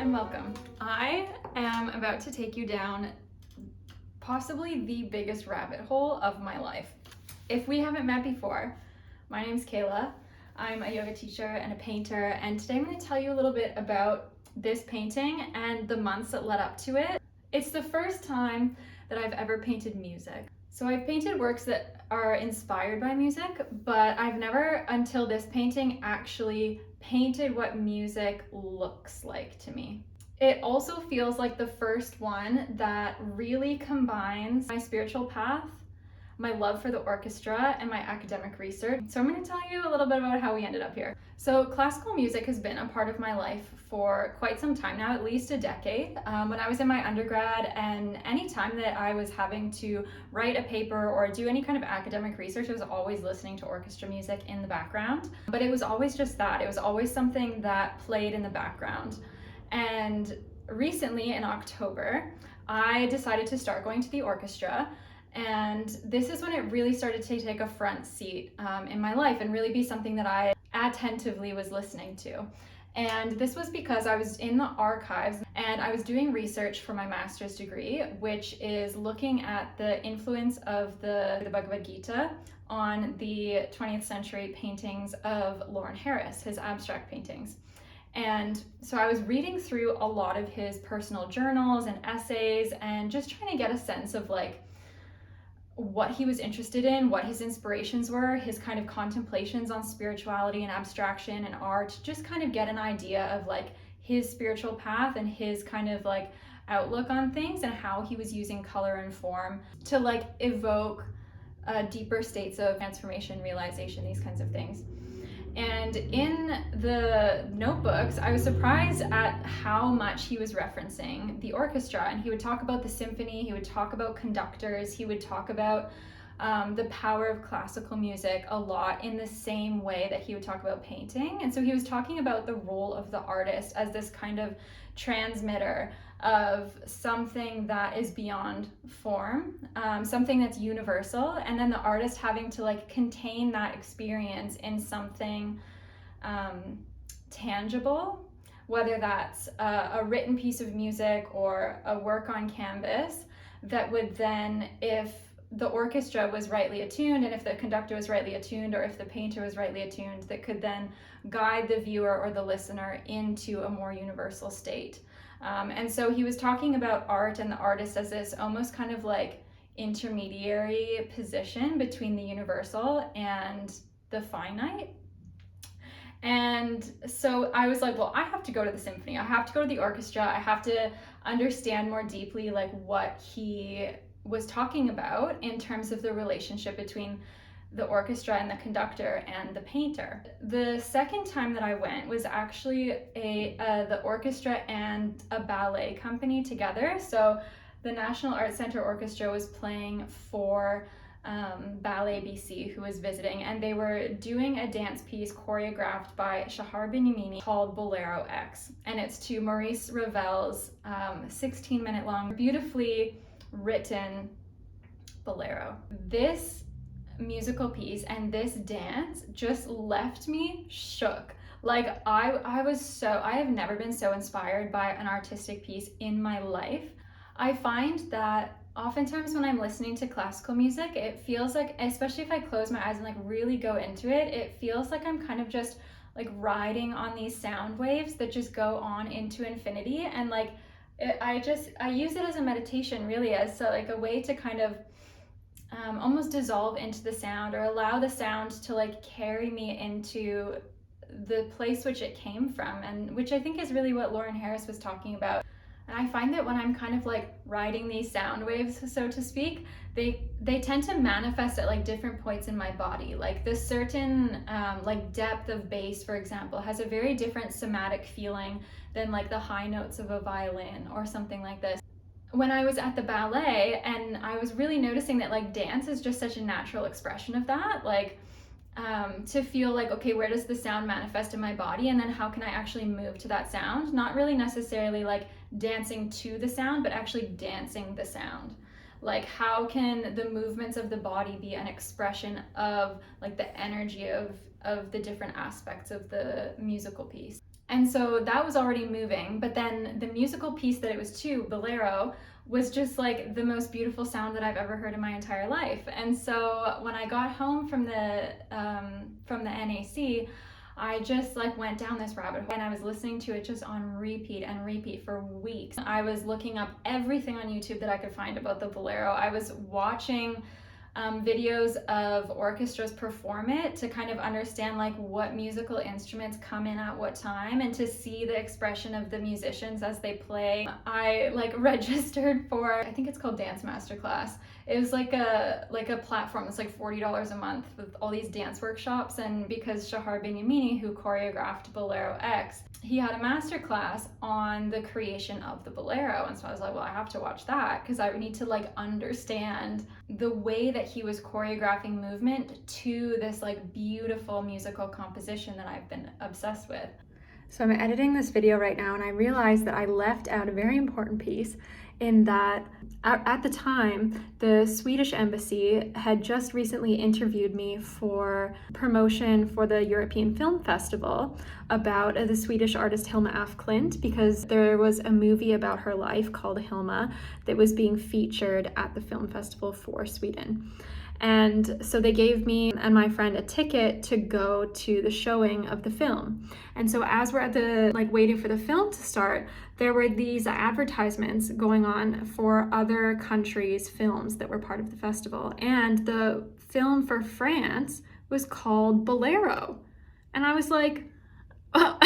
and welcome. I am about to take you down possibly the biggest rabbit hole of my life. If we haven't met before, my name's Kayla. I'm a yoga teacher and a painter, and today I'm going to tell you a little bit about this painting and the months that led up to it. It's the first time that I've ever painted music. So I've painted works that are inspired by music, but I've never, until this painting, actually painted what music looks like to me. It also feels like the first one that really combines my spiritual path, my love for the orchestra, and my academic research. So I'm going to tell you a little bit about how we ended up here. So classical music has been a part of my life for quite some time now, at least a decade. When I was in my undergrad, and any time that I was having to write a paper or do any kind of academic research, I was always listening to orchestra music in the background. But it was always just that. It was always something that played in the background. And recently in October, I decided to start going to the orchestra. And this is when it really started to take a front seat in my life and really be something that I attentively was listening to. And this was because I was in the archives and I was doing research for my master's degree, which is looking at the influence of the Bhagavad Gita on the 20th century paintings of Lawrence Harris, his abstract paintings. And so I was reading through a lot of his personal journals and essays and just trying to get a sense of like what he was interested in, what his inspirations were, his kind of contemplations on spirituality and abstraction and art, just kind of get an idea of like his spiritual path and his kind of like outlook on things and how he was using color and form to like evoke deeper states of transformation, realization, these kinds of things. And in the notebooks, I was surprised at how much he was referencing the orchestra. And he would talk about the symphony, he would talk about conductors, he would talk about the power of classical music a lot in the same way that he would talk about painting. And so he was talking about the role of the artist as this kind of transmitter of something that is beyond form, something that's universal, and then the artist having to like contain that experience in something tangible, whether that's a written piece of music or a work on canvas that would then, if the orchestra was rightly attuned and if the conductor was rightly attuned or if the painter was rightly attuned, that could then guide the viewer or the listener into a more universal state. And so he was talking about art and the artist as this almost kind of like intermediary position between the universal and the finite. And so I was like, well, I have to go to the symphony. I have to go to the orchestra. I have to understand more deeply like what he was talking about in terms of the relationship between the orchestra and the conductor and the painter. The second time that I went was actually the orchestra and a ballet company together. So the National Arts Centre Orchestra was playing for Ballet BC, who was visiting, and they were doing a dance piece choreographed by Shahar Benyamini called Boléro X, and it's to Maurice Ravel's 16-minute long, beautifully written Boléro. This musical piece and this dance just left me shook. Like I have never been so inspired by an artistic piece in my life. I find that oftentimes when I'm listening to classical music, it feels like, especially if I close my eyes and like really go into it, it feels like I'm kind of just like riding on these sound waves that just go on into infinity. And like I use it as a meditation, really, as like a way to kind of almost dissolve into the sound or allow the sound to like carry me into the place which it came from, and which I think is really what Lawrence Harris was talking about. And I find that when I'm kind of like riding these sound waves, so to speak, they tend to manifest at like different points in my body. Like this certain like depth of bass, for example, has a very different somatic feeling than like the high notes of a violin or something like this. When I was at the ballet, and I was really noticing that like dance is just such a natural expression of that, like to feel like, okay, where does the sound manifest in my body, and then how can I actually move to that sound? Not really necessarily like dancing to the sound, but actually dancing the sound. Like how can the movements of the body be an expression of like the energy of the different aspects of the musical piece? And so that was already moving, but then the musical piece that it was to, Bolero, was just like the most beautiful sound that I've ever heard in my entire life. And so when I got home from the NAC, I just like went down this rabbit hole and I was listening to it just on repeat and repeat for weeks. I was looking up everything on YouTube that I could find about the Bolero. I was watching videos of orchestras perform it to kind of understand like what musical instruments come in at what time and to see the expression of the musicians as they play. I like registered for, I think it's called Dance Masterclass. It was like a platform that's like $40 a month with all these dance workshops, and because Shahar Benyamini, who choreographed Bolero X, he had a masterclass on the creation of the Bolero, and so I was like, well, I have to watch that because I need to like understand the way that he was choreographing movement to this like beautiful musical composition that I've been obsessed with. So I'm editing this video right now and I realized that I left out a very important piece in that at the time, the Swedish embassy had just recently interviewed me for promotion for the European Film Festival about the Swedish artist Hilma af Klint, because there was a movie about her life called Hilma that was being featured at the film festival for Sweden. And so they gave me and my friend a ticket to go to the showing of the film. And so as we're at the waiting for the film to start, there were these advertisements going on for other countries' films that were part of the festival. And the film for France was called Bolero. And I was like, oh,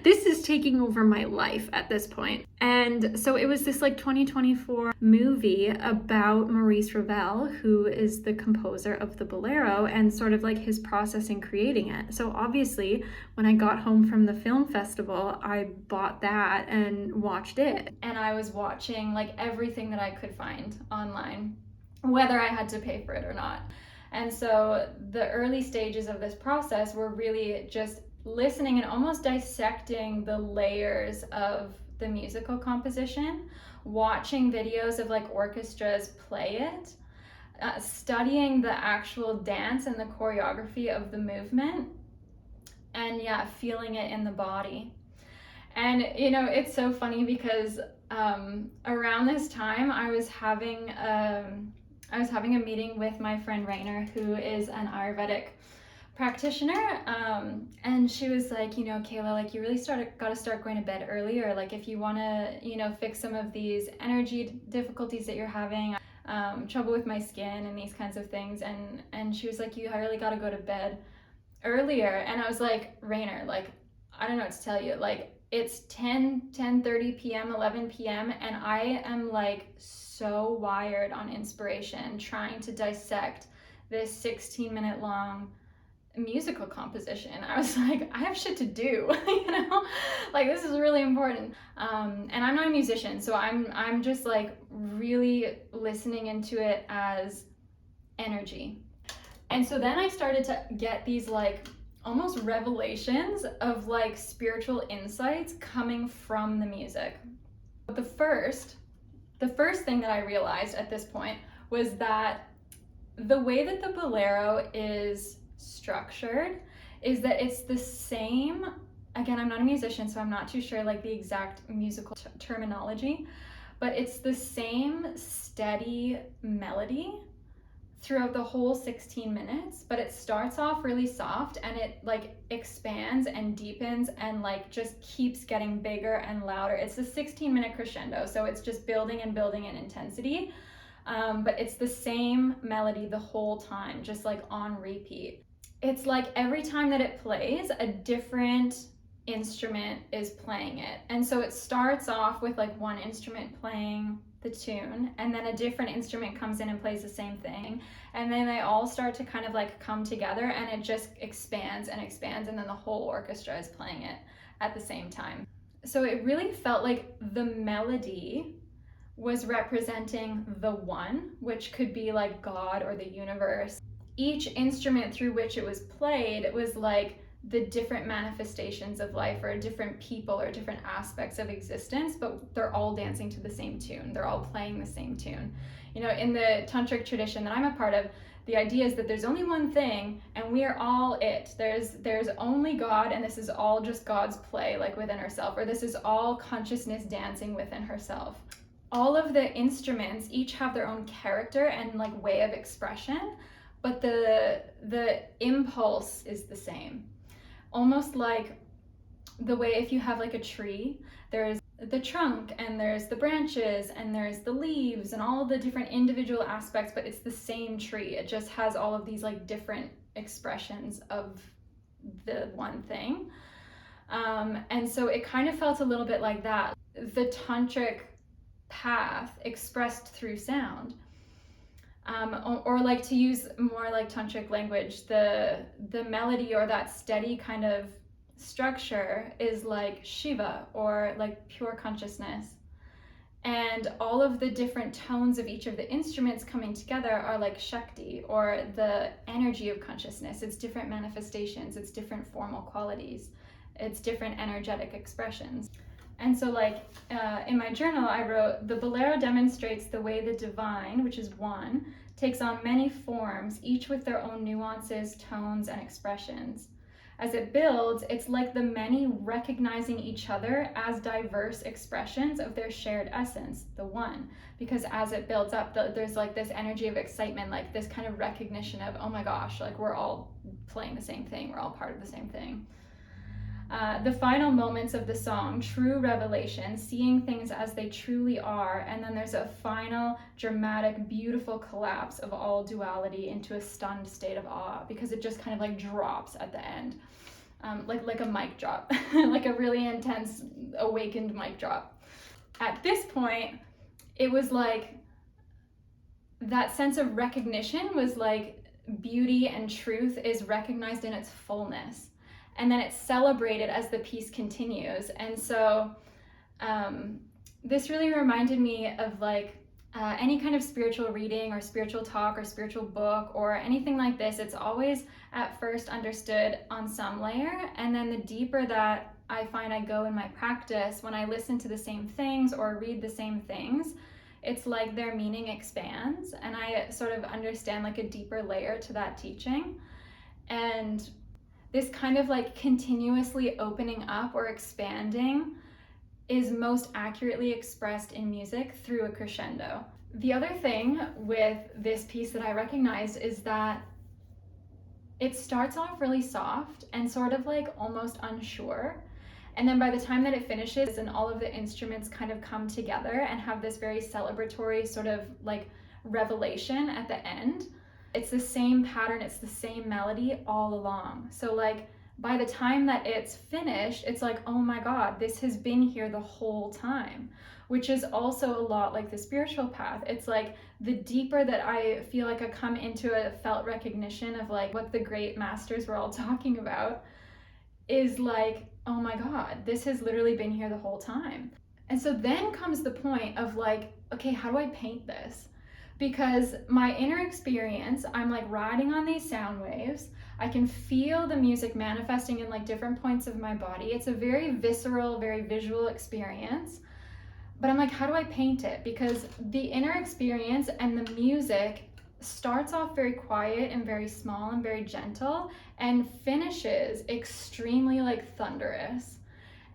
this is taking over my life at this point. And so it was this 2024 movie about Maurice Ravel, who is the composer of the Bolero, and sort of his process in creating it. So obviously, when I got home from the film festival, I bought that and watched it. And I was watching everything that I could find online, whether I had to pay for it or not. And so the early stages of this process were really just listening and almost dissecting the layers of the musical composition, watching videos of orchestras play it, studying the actual dance and the choreography of the movement, and feeling it in the body. And it's so funny because around this time I was having a meeting with my friend Rainer, who is an Ayurvedic practitioner, and she was like, Kayla, you really got to start going to bed earlier, if you want to fix some of these energy difficulties that you're having, trouble with my skin and these kinds of things, and she was like, you really got to go to bed earlier. And I was like, Rainer, I don't know what to tell you, it's 10:30 p.m., 11 p.m., and I am so wired on inspiration trying to dissect this 16-minute long musical composition. I was like, I have shit to do, this is really important. And I'm not a musician, so I'm just really listening into it as energy. And so then I started to get these almost revelations of spiritual insights coming from the music. But the first thing that I realized at this point was that the way that the Bolero is structured is that it's the same, again, I'm not a musician, so I'm not too sure the exact musical terminology, but it's the same steady melody throughout the whole 16 minutes, but it starts off really soft and it expands and deepens and just keeps getting bigger and louder. It's a 16-minute crescendo, so it's just building and building in intensity, but it's the same melody the whole time, just on repeat. It's every time that it plays, a different instrument is playing it. And so it starts off with one instrument playing the tune, and then a different instrument comes in and plays the same thing, and then they all start to kind of come together, and it just expands and expands, and then the whole orchestra is playing it at the same time. So it really felt like the melody was representing the one, which could be God or the universe. Each instrument through which it was played was the different manifestations of life, or different people, or different aspects of existence, but they're all dancing to the same tune. They're all playing the same tune. In the tantric tradition that I'm a part of, The idea is that there's only one thing and we are all it. There's only God, and this is all just God's play, like within herself, or this is all consciousness dancing within herself. All of the instruments each have their own character and like way of expression, but the impulse is the same. Almost like the way if you have like a tree, there's the trunk and there's the branches and there's the leaves and all the different individual aspects, but it's the same tree. It just has all of these like different expressions of the one thing. And so it kind of felt a little bit like that. The tantric path expressed through sound. Or like, to use more like tantric language, the melody or that steady kind of structure is like Shiva, or like pure consciousness. And all of the different tones of each of the instruments coming together are like Shakti, or the energy of consciousness. It's different manifestations, it's different formal qualities, it's different energetic expressions. And so like in my journal, I wrote, the Boléro demonstrates the way the divine, which is one, takes on many forms, each with their own nuances, tones, and expressions. As it builds, it's like the many recognizing each other as diverse expressions of their shared essence, the one. Because as it builds up, there's like this energy of excitement, like this kind of recognition of, oh my gosh, like we're all playing the same thing, we're all part of the same thing. The final moments of the song, true revelation, seeing things as they truly are, and then there's a final dramatic, beautiful collapse of all duality into a stunned state of awe, because it just kind of like drops at the end, like a mic drop, like a really intense awakened mic drop. At this point, it was like that sense of recognition was like beauty and truth is recognized in its fullness. And then it's celebrated as the piece continues. And so this really reminded me of like any kind of spiritual reading or spiritual talk or spiritual book or anything like this. It's always at first understood on some layer, and then the deeper that I find I go in my practice, when I listen to the same things or read the same things, it's like their meaning expands, and I sort of understand like a deeper layer to that teaching. And this kind of like continuously opening up or expanding is most accurately expressed in music through a crescendo. The other thing with this piece that I recognize is that it starts off really soft and sort of like almost unsure. And then by the time that it finishes and all of the instruments kind of come together and have this very celebratory sort of like revelation at the end, it's the same pattern, it's the same melody all along. So like by the time that it's finished, it's like, oh my God, this has been here the whole time, which is also a lot like the spiritual path. It's like the deeper that I feel like I come into a felt recognition of like what the great masters were all talking about is like, oh my God, this has literally been here the whole time. And so then comes the point of like, okay, how do I paint this? Because my inner experience, I'm like riding on these sound waves. I can feel the music manifesting in like different points of my body. It's a very visceral, very visual experience. But I'm like, how do I paint it? Because the inner experience and the music starts off very quiet and very small and very gentle and finishes extremely like thunderous.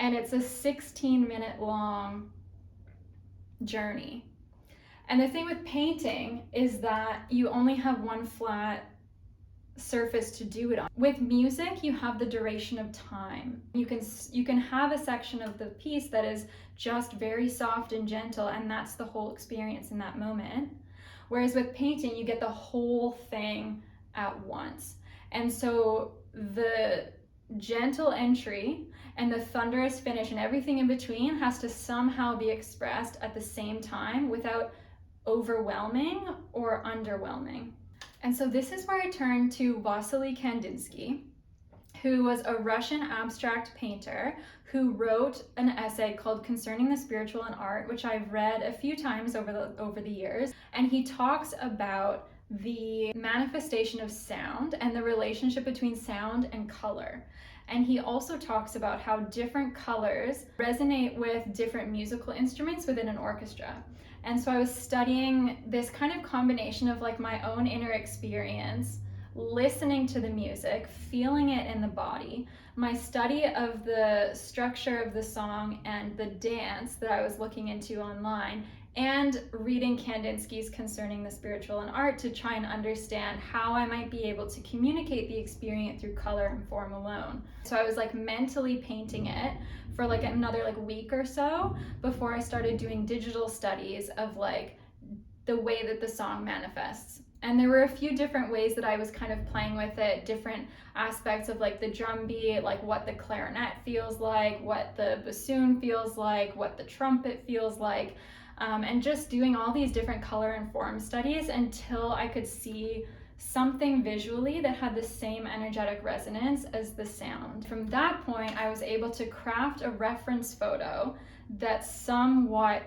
And it's a 16-minute long journey. And the thing with painting is that you only have one flat surface to do it on. With music, you have the duration of time. You can have a section of the piece that is just very soft and gentle, and that's the whole experience in that moment. Whereas with painting, you get the whole thing at once. And so the gentle entry and the thunderous finish and everything in between has to somehow be expressed at the same time without overwhelming or underwhelming. And so this is where I turn to Vasily Kandinsky, who was a Russian abstract painter who wrote an essay called Concerning the Spiritual in Art, which I've read a few times over the years. And he talks about the manifestation of sound and the relationship between sound and color. And he also talks about how different colors resonate with different musical instruments within an orchestra. And so I was studying this kind of combination of like my own inner experience, listening to the music, feeling it in the body, my study of the structure of the song and the dance that I was looking into online, and reading Kandinsky's Concerning the Spiritual and Art to try and understand how I might be able to communicate the experience through color and form alone. So I was like mentally painting it for like another like week or so before I started doing digital studies of like the way that the song manifests. And there were a few different ways that I was kind of playing with it, different aspects of like the drum beat, like what the clarinet feels like, what the bassoon feels like, what the trumpet feels like, and just doing all these different color and form studies until I could see something visually that had the same energetic resonance as the sound. From that point, I was able to craft a reference photo that somewhat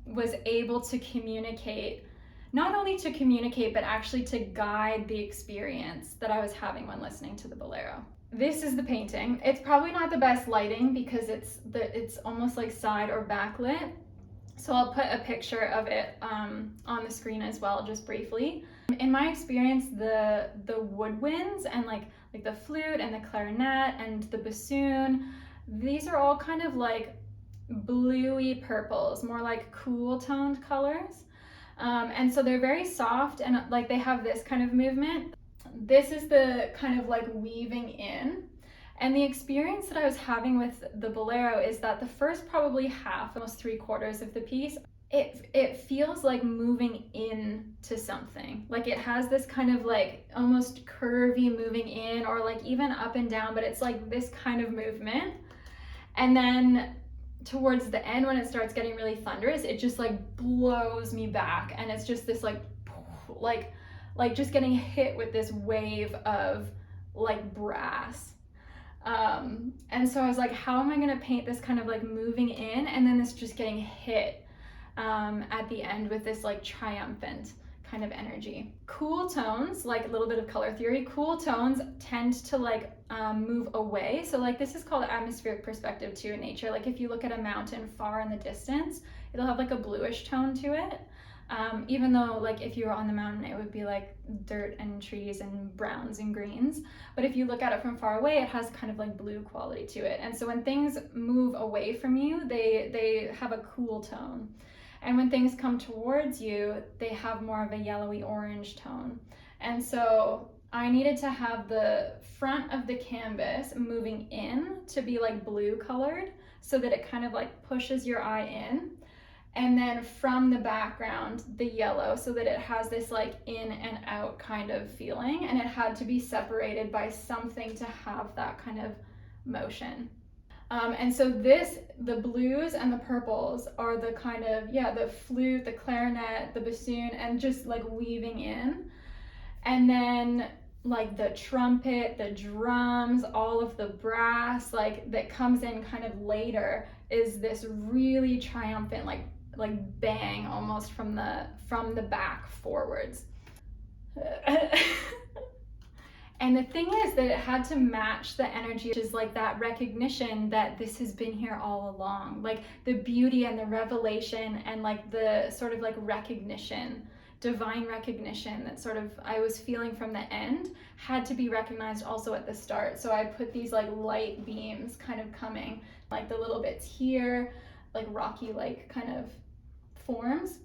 was able to communicate, not only to communicate, but actually to guide the experience that I was having when listening to the Bolero. This is the painting. It's probably not the best lighting because it's almost like side or backlit. So I'll put a picture of it on the screen as well, just briefly. In my experience, the woodwinds and like the flute and the clarinet and the bassoon, these are all kind of like bluey purples, more like cool toned colors. And so they're very soft and like they have this kind of movement. This is the kind of like weaving in. And the experience that I was having with the Bolero is that the first probably half, almost 3/4 of the piece, it feels like moving into something. Like it has this kind of like almost curvy moving in, or like even up and down, but it's like this kind of movement. And then towards the end, when it starts getting really thunderous, it just like blows me back, and it's just this like just getting hit with this wave of like brass. And so I was like, how am I gonna paint this kind of like moving in and then this just getting hit at the end with this like triumphant kind of energy. Cool tones, like a little bit of color theory, cool tones tend to like move away. So like this is called atmospheric perspective too in nature. Like if you look at a mountain far in the distance, it'll have like a bluish tone to it. Even though like if you were on the mountain, it would be like dirt and trees and browns and greens. But if you look at it from far away, it has kind of like blue quality to it. And so when things move away from you, they have a cool tone. And when things come towards you, they have more of a yellowy orange tone. And so I needed to have the front of the canvas moving in to be like blue colored so that it kind of like pushes your eye in. And then from the background, the yellow, so that it has this like in and out kind of feeling, and it had to be separated by something to have that kind of motion. And so the blues and the purples are the kind of, the flute, the clarinet, the bassoon, and just like weaving in. And then like the trumpet, the drums, all of the brass, like that comes in kind of later, is this really triumphant, like bang almost from the back forwards. And the thing is that it had to match the energy, which is like that recognition that this has been here all along, like the beauty and the revelation and like the sort of like recognition, divine recognition that sort of I was feeling from the end had to be recognized also at the start. So I put these like light beams kind of coming, like the little bits here, like rocky like kind of forms.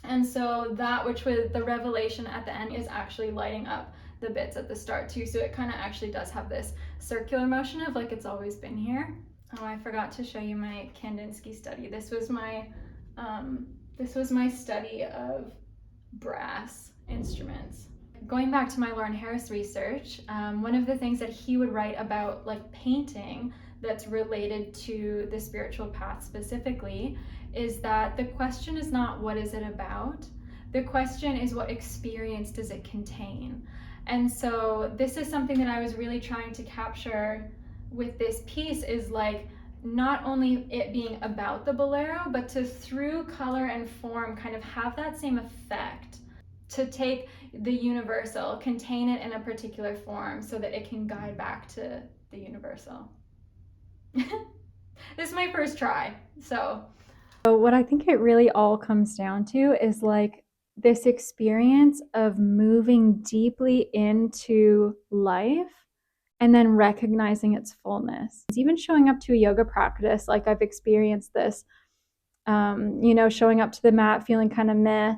And so that which was the revelation at the end is actually lighting up the bits at the start too. So it kind of actually does have this circular motion of like it's always been here. Oh, I forgot to show you my Kandinsky study. This was my study of brass instruments. Going back to my Lauren Harris research, one of the things that he would write about like painting that's related to the spiritual path specifically is that the question is not what is it about, the question is what experience does it contain. And so this is something that I was really trying to capture with this piece, is like not only it being about the Bolero, but to through color and form kind of have that same effect, to take the universal, contain it in a particular form so that it can guide back to the universal. This is my first try, so So what I think it really all comes down to is like this experience of moving deeply into life and then recognizing its fullness. Even showing up to a yoga practice, like I've experienced this, showing up to the mat feeling kind of meh.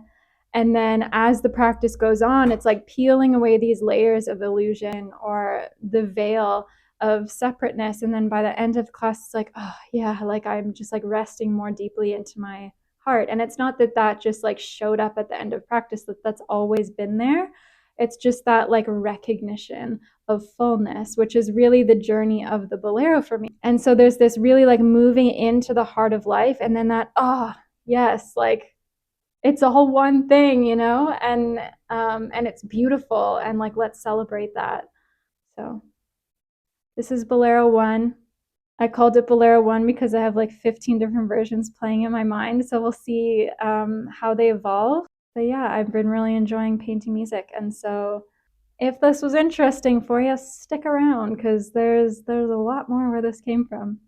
And then as the practice goes on, it's like peeling away these layers of illusion or the veil of separateness. And then by the end of the class, it's like, oh, yeah, like I'm just like resting more deeply into my heart. And it's not that that just like showed up at the end of practice, that's always been there. It's just that like recognition of fullness, which is really the journey of the Bolero for me. And so there's this really like moving into the heart of life, and then that, oh, yes, like it's all one thing, and it's beautiful, and like let's celebrate that. So this is Bolero 1. I called it Bolero 1 because I have like 15 different versions playing in my mind, so we'll see how they evolve. But yeah, I've been really enjoying painting music, and so if this was interesting for you, stick around because there's a lot more where this came from.